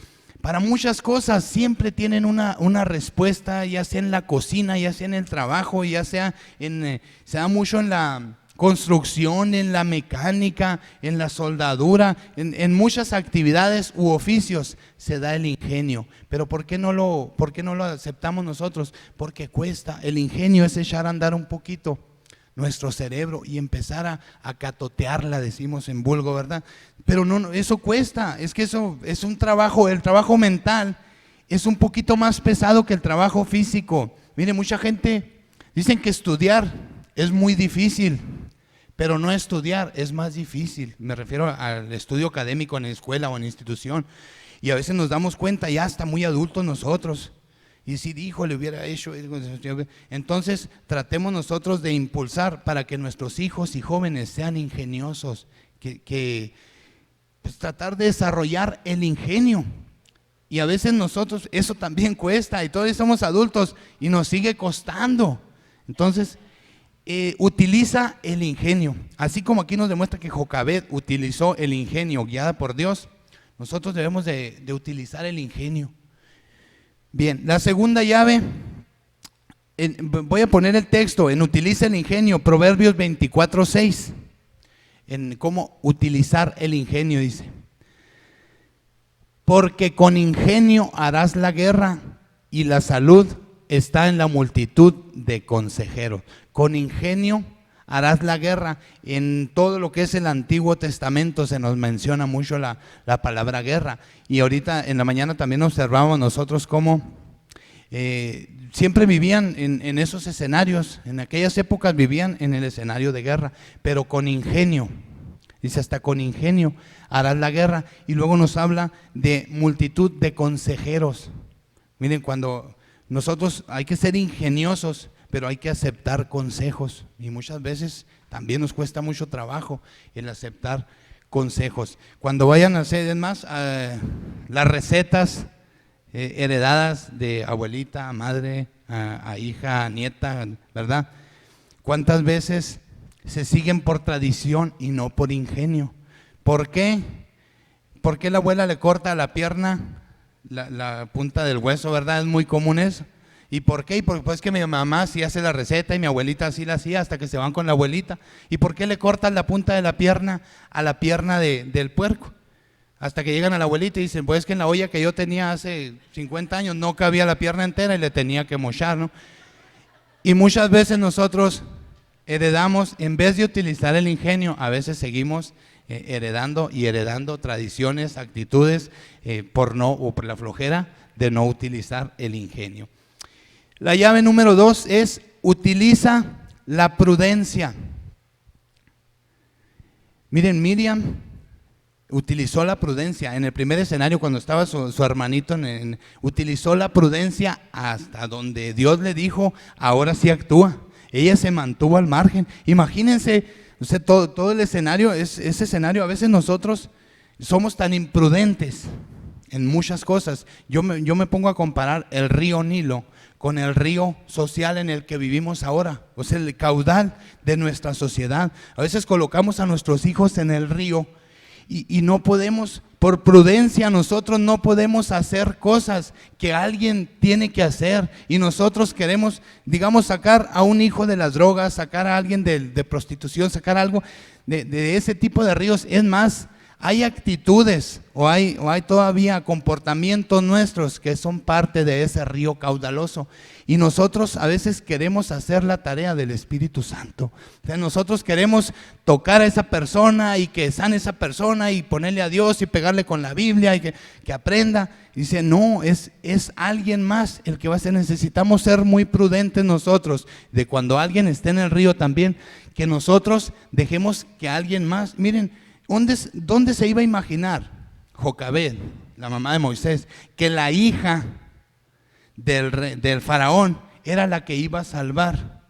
para muchas cosas siempre tienen una respuesta, ya sea en la cocina, ya sea en el trabajo, ya sea se da mucho en la construcción, en la mecánica, en la soldadura, en muchas actividades u oficios se da el ingenio. Pero ¿por qué no lo aceptamos nosotros? Porque cuesta. El ingenio es echar a andar un poquito nuestro cerebro y empezar a catotearla, decimos en vulgo, ¿verdad? Pero no, eso cuesta. Es que eso es un trabajo. El trabajo mental es un poquito más pesado que el trabajo físico. Mire, mucha gente dicen que estudiar es muy difícil, pero no estudiar es más difícil. Me refiero al estudio académico en la escuela o en la institución, y a veces nos damos cuenta ya hasta muy adultos nosotros, y si hijo le hubiera hecho. Entonces tratemos nosotros de impulsar para que nuestros hijos y jóvenes sean ingeniosos, que pues, tratar de desarrollar el ingenio. Y a veces nosotros eso también cuesta, y todavía somos adultos y nos sigue costando. Entonces utiliza el ingenio, así como aquí nos demuestra que Jocabed utilizó el ingenio guiada por Dios. Nosotros debemos de utilizar el ingenio. Bien, la segunda llave, voy a poner el texto en utiliza el ingenio, Proverbios 24:6, en cómo utilizar el ingenio. Dice: porque con ingenio harás la guerra, y la salud está en la multitud de consejeros. Con ingenio harás la guerra. En todo lo que es el Antiguo Testamento se nos menciona mucho la palabra guerra. Y ahorita en la mañana también observamos nosotros cómo siempre vivían en esos escenarios. En aquellas épocas vivían en el escenario de guerra, pero con ingenio. Dice, hasta con ingenio harás la guerra. Y luego nos habla de multitud de consejeros. Miren, cuando nosotros hay que ser ingeniosos, pero hay que aceptar consejos, y muchas veces también nos cuesta mucho trabajo el aceptar consejos. Cuando vayan a hacer, es más, las recetas heredadas de abuelita a madre, a hija, a nieta, ¿verdad? ¿Cuántas veces se siguen por tradición y no por ingenio? ¿Por qué? ¿Por qué la abuela le corta la pierna, la punta del hueso, ¿verdad? Es muy común eso. ¿Y por qué? Y porque pues que mi mamá sí hace la receta y mi abuelita así la hacía hasta que se van con la abuelita. ¿Y por qué le cortan la punta de la pierna a la pierna del puerco? Hasta que llegan a la abuelita y dicen, pues que en la olla que yo tenía hace 50 años no cabía la pierna entera y le tenía que mochar, ¿no? Y muchas veces nosotros heredamos, en vez de utilizar el ingenio, a veces seguimos heredando tradiciones, actitudes, por la flojera de no utilizar el ingenio. La llave número 2 es: utiliza la prudencia. Miren, Miriam utilizó la prudencia. En el primer escenario, cuando estaba su hermanito, utilizó la prudencia hasta donde Dios le dijo, ahora sí actúa. Ella se mantuvo al margen. Imagínense, todo el escenario, ese escenario, a veces nosotros somos tan imprudentes en muchas cosas. Yo me pongo a comparar el río Nilo con el río social en el que vivimos ahora, o sea, el caudal de nuestra sociedad. A veces colocamos a nuestros hijos en el río y no podemos, por prudencia, nosotros no podemos hacer cosas que alguien tiene que hacer, y nosotros queremos, digamos, sacar a un hijo de las drogas, sacar a alguien de prostitución, sacar algo de ese tipo de ríos. Es más, hay actitudes o hay todavía comportamientos nuestros que son parte de ese río caudaloso, y nosotros a veces queremos hacer la tarea del Espíritu Santo. O sea, nosotros queremos tocar a esa persona y que sane esa persona y ponerle a Dios y pegarle con la Biblia y que aprenda. Y dice, no, es alguien más el que va a ser. Necesitamos ser muy prudentes nosotros, de cuando alguien esté en el río también, que nosotros dejemos que alguien más. Miren, ¿dónde se iba a imaginar Jocabed, la mamá de Moisés, que la hija del faraón era la que iba a salvar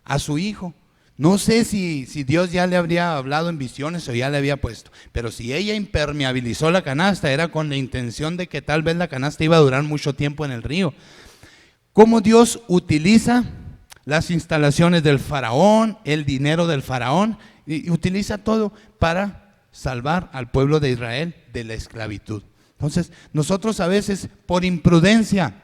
a su hijo? No sé si Dios ya le habría hablado en visiones o ya le había puesto, pero si ella impermeabilizó la canasta, era con la intención de que tal vez la canasta iba a durar mucho tiempo en el río. ¿Cómo Dios utiliza las instalaciones del faraón, el dinero del faraón, y utiliza todo para salvar al pueblo de Israel de la esclavitud? Entonces, nosotros a veces por imprudencia,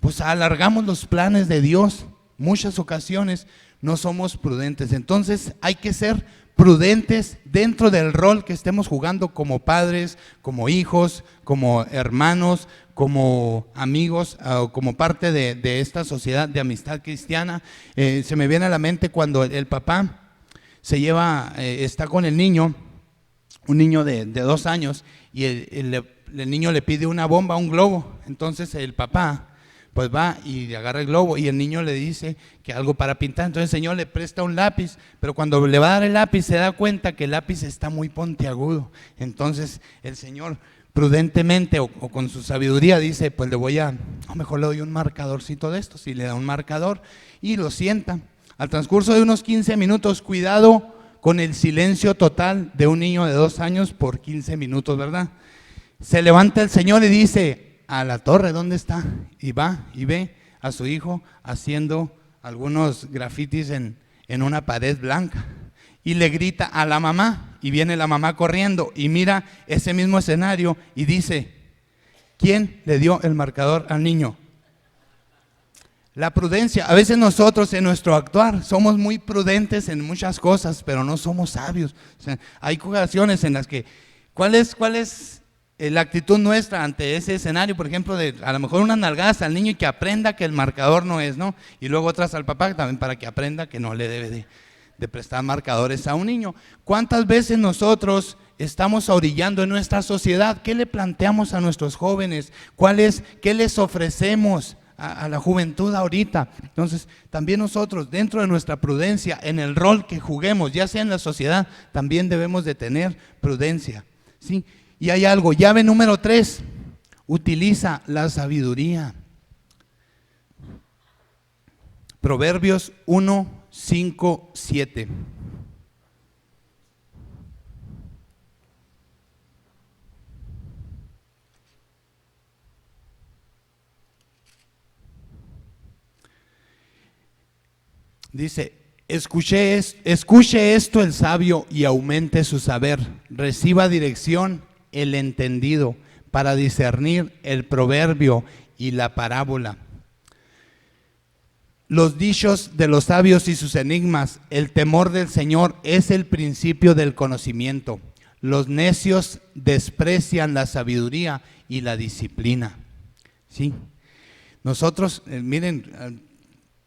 pues alargamos los planes de Dios. Muchas ocasiones no somos prudentes. Entonces hay que ser prudentes dentro del rol que estemos jugando, como padres, como hijos, como hermanos, como amigos, como parte de esta sociedad de amistad cristiana. Se me viene a la mente cuando el papá está con el niño, un niño de 2 años, y el niño le pide una bomba, un globo. Entonces el papá pues va y agarra el globo, y el niño le dice que algo para pintar. Entonces el señor le presta un lápiz, pero cuando le va a dar el lápiz se da cuenta que el lápiz está muy puntiagudo. Entonces el señor prudentemente o con su sabiduría dice, pues mejor le doy un marcadorcito de estos, y le da un marcador y lo sienta. Al transcurso de unos 15 minutos, cuidado con el silencio total de un niño de 2 años por 15 minutos, ¿verdad? Se levanta el señor y dice, a la torre, ¿dónde está? Y va y ve a su hijo haciendo algunos grafitis en una pared blanca, y le grita a la mamá, y viene la mamá corriendo y mira ese mismo escenario y dice, ¿quién le dio el marcador al niño? La prudencia. A veces nosotros en nuestro actuar somos muy prudentes en muchas cosas, pero no somos sabios. O sea, hay ocasiones en las que, ¿cuál es la actitud nuestra ante ese escenario? Por ejemplo, a lo mejor unas nalgadas al niño y que aprenda que el marcador no es, ¿no? Y luego otras al papá también para que aprenda que no le debe de prestar marcadores a un niño. ¿Cuántas veces nosotros estamos orillando en nuestra sociedad? ¿Qué le planteamos a nuestros jóvenes? ¿Qué les ofrecemos a la juventud ahorita? Entonces, también nosotros, dentro de nuestra prudencia, en el rol que juguemos, ya sea en la sociedad, también debemos de tener prudencia, ¿sí? Y hay algo, llave número 3, utiliza la sabiduría. Proverbios 1, 5, 7. Dice, escuche esto el sabio y aumente su saber, reciba dirección el entendido para discernir el proverbio y la parábola. Los dichos de los sabios y sus enigmas, el temor del Señor es el principio del conocimiento. Los necios desprecian la sabiduría y la disciplina. ¿Sí? Nosotros, miren,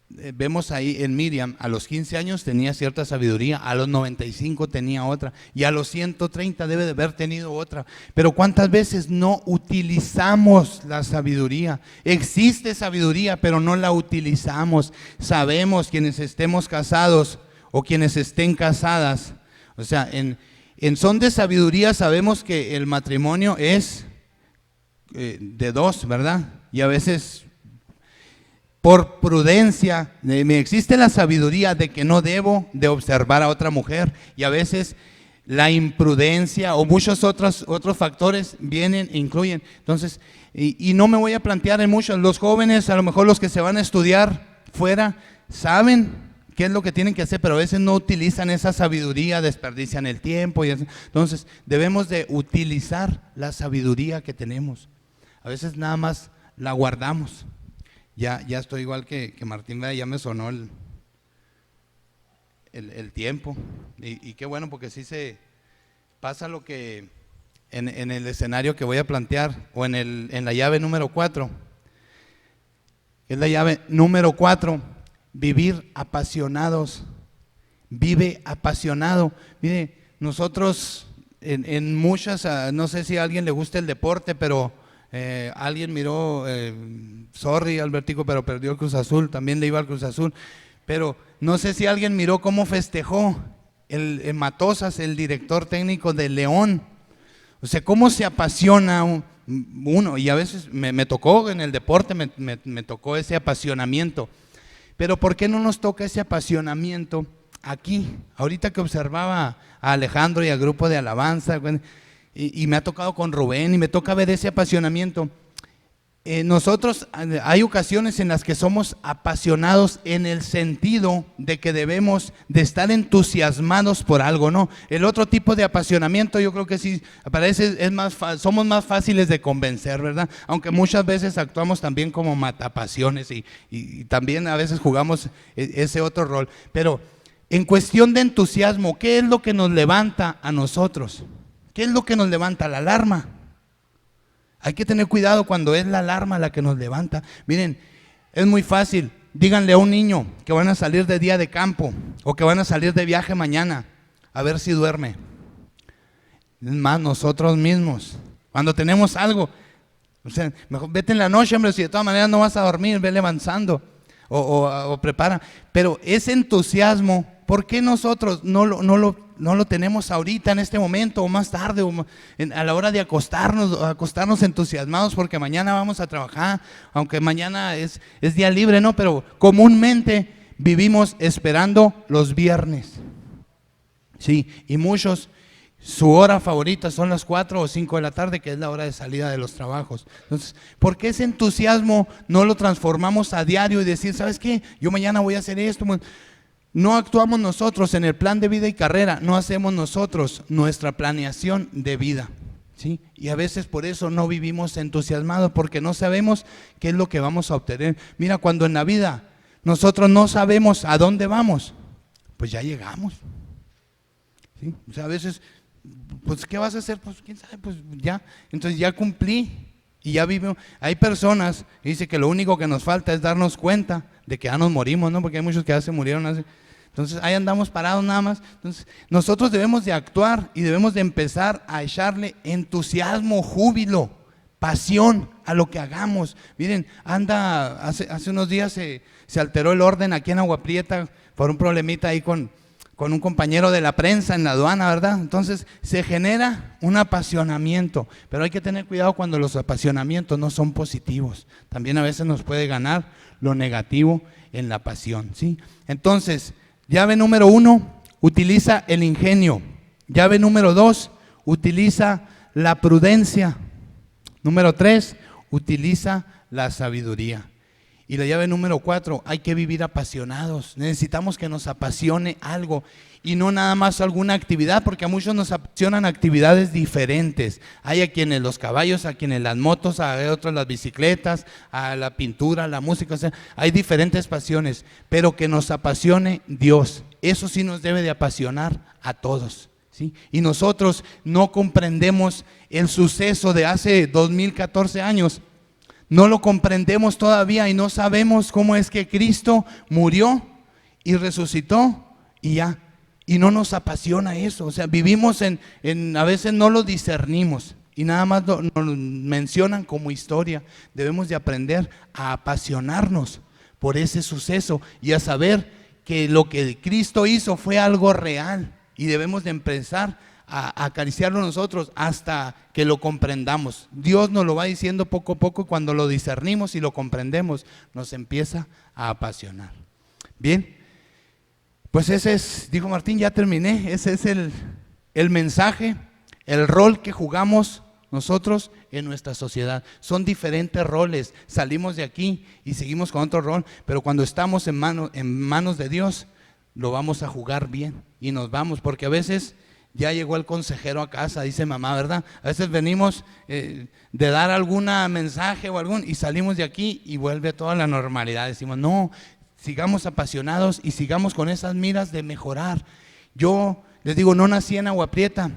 vemos ahí en Miriam, a los 15 años tenía cierta sabiduría, a los 95 tenía otra, y a los 130 debe de haber tenido otra. Pero ¿cuántas veces no utilizamos la sabiduría? Existe sabiduría, pero no la utilizamos. Sabemos, quienes estemos casados o quienes estén casadas, o sea, en son de sabiduría sabemos que el matrimonio es de dos, ¿verdad? Y a veces por prudencia, me existe la sabiduría de que no debo de observar a otra mujer, y a veces la imprudencia o muchos otros factores vienen e incluyen. Entonces, y no me voy a plantear en muchos. Los jóvenes, a lo mejor los que se van a estudiar fuera, saben qué es lo que tienen que hacer, pero a veces no utilizan esa sabiduría, desperdician el tiempo. Entonces, debemos de utilizar la sabiduría que tenemos. A veces nada más la guardamos. Ya estoy igual que Martín, ya me sonó el tiempo, y qué bueno, porque sí se pasa lo que en el escenario que voy a plantear, o en la llave número 4. Es la llave número 4, vivir apasionados. Vive apasionado. Mire, nosotros en muchas, no sé si a alguien le gusta el deporte, pero alguien miró, sorry Albertico, pero perdió el Cruz Azul, también le iba al Cruz Azul, pero no sé si alguien miró cómo festejó el Matosas, el director técnico de León. O sea, cómo se apasiona uno, y a veces me tocó en el deporte, me tocó ese apasionamiento, pero ¿por qué no nos toca ese apasionamiento aquí? Ahorita que observaba a Alejandro y al grupo de alabanza, y me ha tocado con Rubén, y me toca ver ese apasionamiento. Nosotros hay ocasiones en las que somos apasionados en el sentido de que debemos de estar entusiasmados por algo, ¿no? El otro tipo de apasionamiento, yo creo que sí, parece somos más fáciles de convencer, ¿verdad? Aunque muchas veces actuamos también como matapasiones, y también a veces jugamos ese otro rol. Pero en cuestión de entusiasmo, ¿qué es lo que nos levanta a nosotros? ¿Qué es lo que nos levanta? La alarma. Hay que tener cuidado cuando es la alarma la que nos levanta. Miren, es muy fácil. Díganle a un niño que van a salir de día de campo o que van a salir de viaje mañana, a ver si duerme. Es más, nosotros mismos, cuando tenemos algo, o sea, mejor vete en la noche, hombre, si de todas maneras no vas a dormir, ve avanzando o prepara. Pero ese entusiasmo, ¿por qué nosotros no lo tenemos ahorita en este momento o más tarde a la hora de acostarnos entusiasmados porque mañana vamos a trabajar, aunque mañana es día libre, ¿no? Pero comúnmente vivimos esperando los viernes, sí, y muchos su hora favorita son las 4 o 5 de la tarde, que es la hora de salida de los trabajos. Entonces, ¿por qué ese entusiasmo no lo transformamos a diario y decir, ¿sabes qué? Yo mañana voy a hacer esto. No actuamos nosotros en el plan de vida y carrera, no hacemos nosotros nuestra planeación de vida, ¿sí? Y a veces por eso no vivimos entusiasmados, porque no sabemos qué es lo que vamos a obtener. Mira, cuando en la vida nosotros no sabemos a dónde vamos, pues ya llegamos, ¿sí? O sea, a veces, pues ¿qué vas a hacer? Pues quién sabe, pues ya, entonces ya cumplí y ya vivimos. Hay personas que dicen que lo único que nos falta es darnos cuenta de que ya nos morimos, ¿no? Porque hay muchos que ya se murieron hace. Entonces ahí andamos parados nada más. Entonces nosotros debemos de actuar y debemos de empezar a echarle entusiasmo, júbilo, pasión a lo que hagamos. Miren, hace unos días se alteró el orden aquí en Agua Prieta por un problemita ahí con un compañero de la prensa en la aduana, ¿verdad? Entonces se genera un apasionamiento, pero hay que tener cuidado cuando los apasionamientos no son positivos. También a veces nos puede ganar lo negativo en la pasión, ¿sí? Entonces, llave número 1, utiliza el ingenio. Llave número 2, utiliza la prudencia. Número 3, utiliza la sabiduría. Y la llave número 4, hay que vivir apasionados. Necesitamos que nos apasione algo y no nada más alguna actividad, porque a muchos nos apasionan actividades diferentes. Hay a quienes los caballos, a quienes las motos, a otros las bicicletas, a la pintura, a la música. O sea, hay diferentes pasiones, pero que nos apasione Dios. Eso sí nos debe de apasionar a todos, ¿sí? Y nosotros no comprendemos el suceso de hace 2014 años, No lo comprendemos todavía y no sabemos cómo es que Cristo murió y resucitó y ya. Y no nos apasiona eso. O sea, vivimos a veces no lo discernimos y nada más nos mencionan como historia. Debemos de aprender a apasionarnos por ese suceso y a saber que lo que Cristo hizo fue algo real y debemos de empezar a acariciarlo nosotros hasta que lo comprendamos. Dios nos lo va diciendo poco a poco y cuando lo discernimos y lo comprendemos nos empieza a apasionar. Bien, pues ese es, dijo Martín, ya terminé, ese es el mensaje, el rol que jugamos nosotros en nuestra sociedad. Son diferentes roles, salimos de aquí y seguimos con otro rol, pero cuando estamos en manos de Dios, lo vamos a jugar bien y nos vamos, porque a veces ya llegó el consejero a casa, dice mamá, ¿verdad? A veces venimos de dar algún mensaje o y salimos de aquí y vuelve toda la normalidad. Decimos, no, sigamos apasionados y sigamos con esas miras de mejorar. Yo les digo, no nací en Agua Prieta,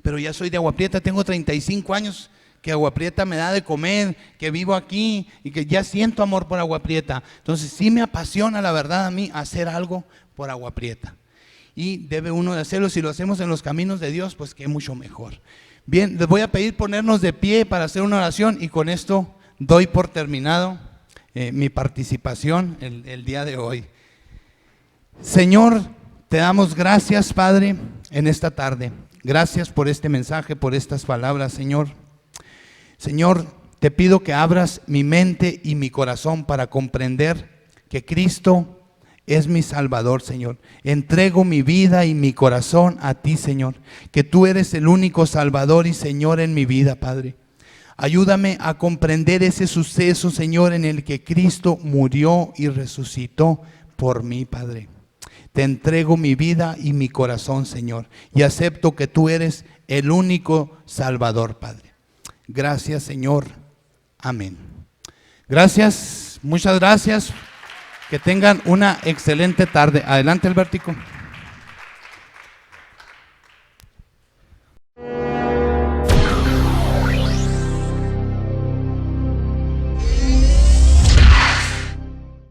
pero ya soy de Agua Prieta, tengo 35 años que Agua Prieta me da de comer, que vivo aquí y que ya siento amor por Agua Prieta. Entonces sí me apasiona la verdad a mí hacer algo por Agua Prieta. Y debe uno de hacerlo, si lo hacemos en los caminos de Dios, pues que mucho mejor. Bien, les voy a pedir ponernos de pie para hacer una oración y con esto doy por terminado mi participación el día de hoy. Señor, te damos gracias, Padre, en esta tarde. Gracias por este mensaje, por estas palabras, Señor. Señor, te pido que abras mi mente y mi corazón para comprender que Cristo es mi Salvador, Señor. Entrego mi vida y mi corazón a ti, Señor, que tú eres el único Salvador y Señor en mi vida, Padre. Ayúdame a comprender ese suceso, Señor, en el que Cristo murió y resucitó por mí, Padre. Te entrego mi vida y mi corazón, Señor, y acepto que tú eres el único Salvador, Padre. Gracias, Señor. Amén. Gracias, muchas gracias. Que tengan una excelente tarde. Adelante, Albertico.